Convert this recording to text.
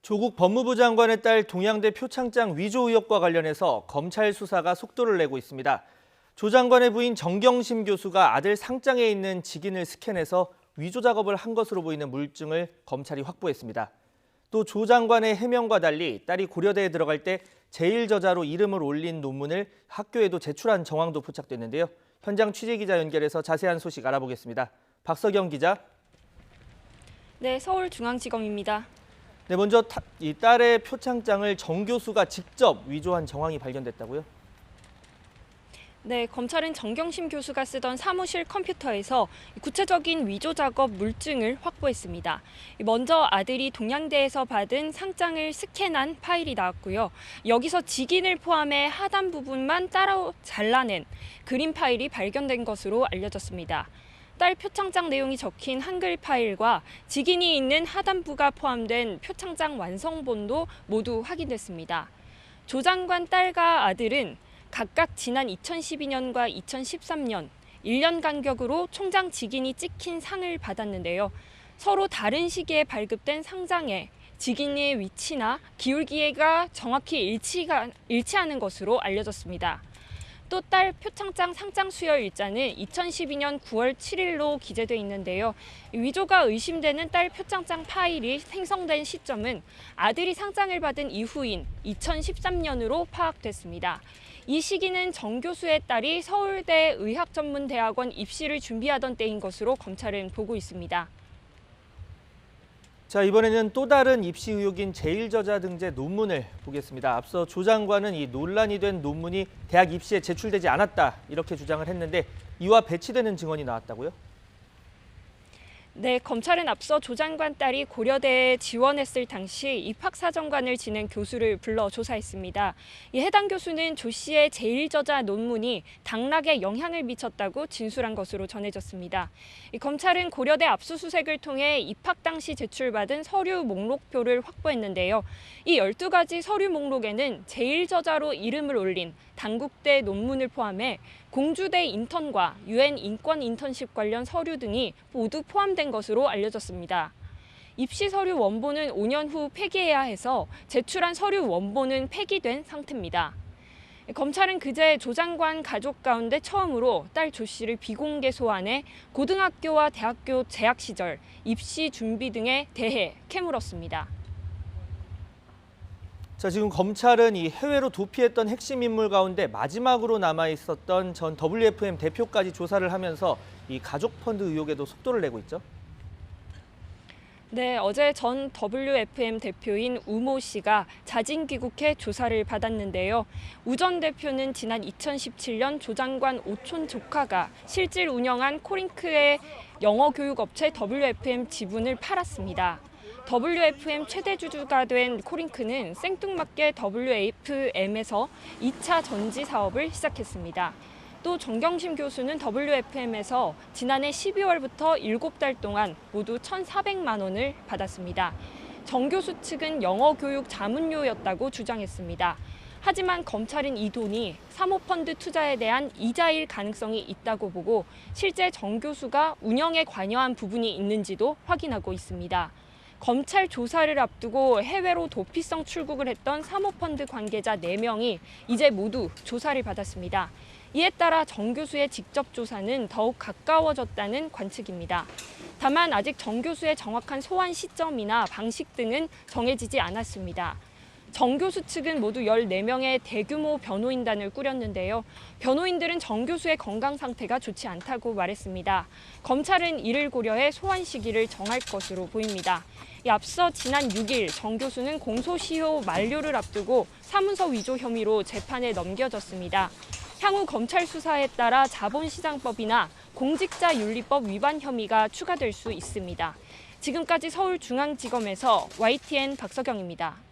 조국 법무부 장관의 딸 동양대 표창장 위조 의혹과 관련해서 검찰 수사가 속도를 내고 있습니다. 조 장관의 부인 정경심 교수가 아들 상장에 있는 직인을 스캔해서 위조 작업을 한 것으로 보이는 물증을 검찰이 확보했습니다. 또 조 장관의 해명과 달리 딸이 고려대에 들어갈 때 제1저자로 이름을 올린 논문을 학교에도 제출한 정황도 포착됐는데요. 현장 취재기자 연결해서 자세한 소식 알아보겠습니다. 박석영 기자. 네, 서울중앙지검입니다. 네, 먼저 이 딸의 표창장을 정 교수가 직접 위조한 정황이 발견됐다고요? 네, 검찰은 정경심 교수가 쓰던 사무실 컴퓨터에서 구체적인 위조 작업 물증을 확보했습니다. 먼저 아들이 동양대에서 받은 상장을 스캔한 파일이 나왔고요. 여기서 직인을 포함해 하단 부분만 따로 잘라낸 그림 파일이 발견된 것으로 알려졌습니다. 딸 표창장 내용이 적힌 한글 파일과 직인이 있는 하단부가 포함된 표창장 완성본도 모두 확인됐습니다. 조 장관 딸과 아들은 각각 지난 2012년과 2013년 1년 간격으로 총장 직인이 찍힌 상을 받았는데요. 서로 다른 시기에 발급된 상장에 직인의 위치나 기울기가 정확히 일치하는 것으로 알려졌습니다. 또 딸 표창장 상장 수여 일자는 2012년 9월 7일로 기재돼 있는데요. 위조가 의심되는 딸 표창장 파일이 생성된 시점은 아들이 상장을 받은 이후인 2013년으로 파악됐습니다. 이 시기는 정 교수의 딸이 서울대 의학전문대학원 입시를 준비하던 때인 것으로 검찰은 보고 있습니다. 자, 이번에는 또 다른 입시 의혹인 제1저자 등재 논문을 보겠습니다. 앞서 조 장관은 이 논란이 된 논문이 대학 입시에 제출되지 않았다 이렇게 주장을 했는데 이와 배치되는 증언이 나왔다고요? 네, 검찰은 앞서 조 장관 딸이 고려대에 지원했을 당시 입학사정관을 지낸 교수를 불러 조사했습니다. 해당 교수는 조 씨의 제1저자 논문이 당락에 영향을 미쳤다고 진술한 것으로 전해졌습니다. 검찰은 고려대 압수수색을 통해 입학 당시 제출받은 서류 목록표를 확보했는데요. 이 12가지 서류 목록에는 제1저자로 이름을 올린 단국대 논문을 포함해 공주대 인턴과 UN 인권 인턴십 관련 서류 등이 모두 포함된 것으로 알려졌습니다. 입시 서류 원본은 5년 후 폐기해야 해서 제출한 서류 원본은 폐기된 상태입니다. 검찰은 그제 조 장관 가족 가운데 처음으로 딸 조 씨를 비공개 소환해 고등학교와 대학교 재학 시절, 입시 준비 등에 대해 캐물었습니다. 자, 지금 검찰은 이 해외로 도피했던 핵심 인물 가운데 마지막으로 남아 있었던 전 WFM 대표까지 조사를 하면서 이 가족 펀드 의혹에도 속도를 내고 있죠. 네, 어제 전 WFM 대표인 우모 씨가 자진 귀국해 조사를 받았는데요. 우 전 대표는 지난 2017년 조 장관 오촌 조카가 실질 운영한 코링크의 영어 교육 업체 WFM 지분을 팔았습니다. WFM 최대 주주가 된 코링크는 생뚱맞게 WFM에서 2차 전지 사업을 시작했습니다. 또 정경심 교수는 WFM에서 지난해 12월부터 7달 동안 모두 1,400만 원을 받았습니다. 정 교수 측은 영어 교육 자문료였다고 주장했습니다. 하지만 검찰은 이 돈이 사모펀드 투자에 대한 이자일 가능성이 있다고 보고 실제 정 교수가 운영에 관여한 부분이 있는지도 확인하고 있습니다. 검찰 조사를 앞두고 해외로 도피성 출국을 했던 사모펀드 관계자 4명이 이제 모두 조사를 받았습니다. 이에 따라 정 교수의 직접 조사는 더욱 가까워졌다는 관측입니다. 다만 아직 정 교수의 정확한 소환 시점이나 방식 등은 정해지지 않았습니다. 정 교수 측은 모두 14명의 대규모 변호인단을 꾸렸는데요. 변호인들은 정 교수의 건강 상태가 좋지 않다고 말했습니다. 검찰은 이를 고려해 소환 시기를 정할 것으로 보입니다. 앞서 지난 6일 정 교수는 공소시효 만료를 앞두고 사문서 위조 혐의로 재판에 넘겨졌습니다. 향후 검찰 수사에 따라 자본시장법이나 공직자윤리법 위반 혐의가 추가될 수 있습니다. 지금까지 서울중앙지검에서 YTN 박석영입니다.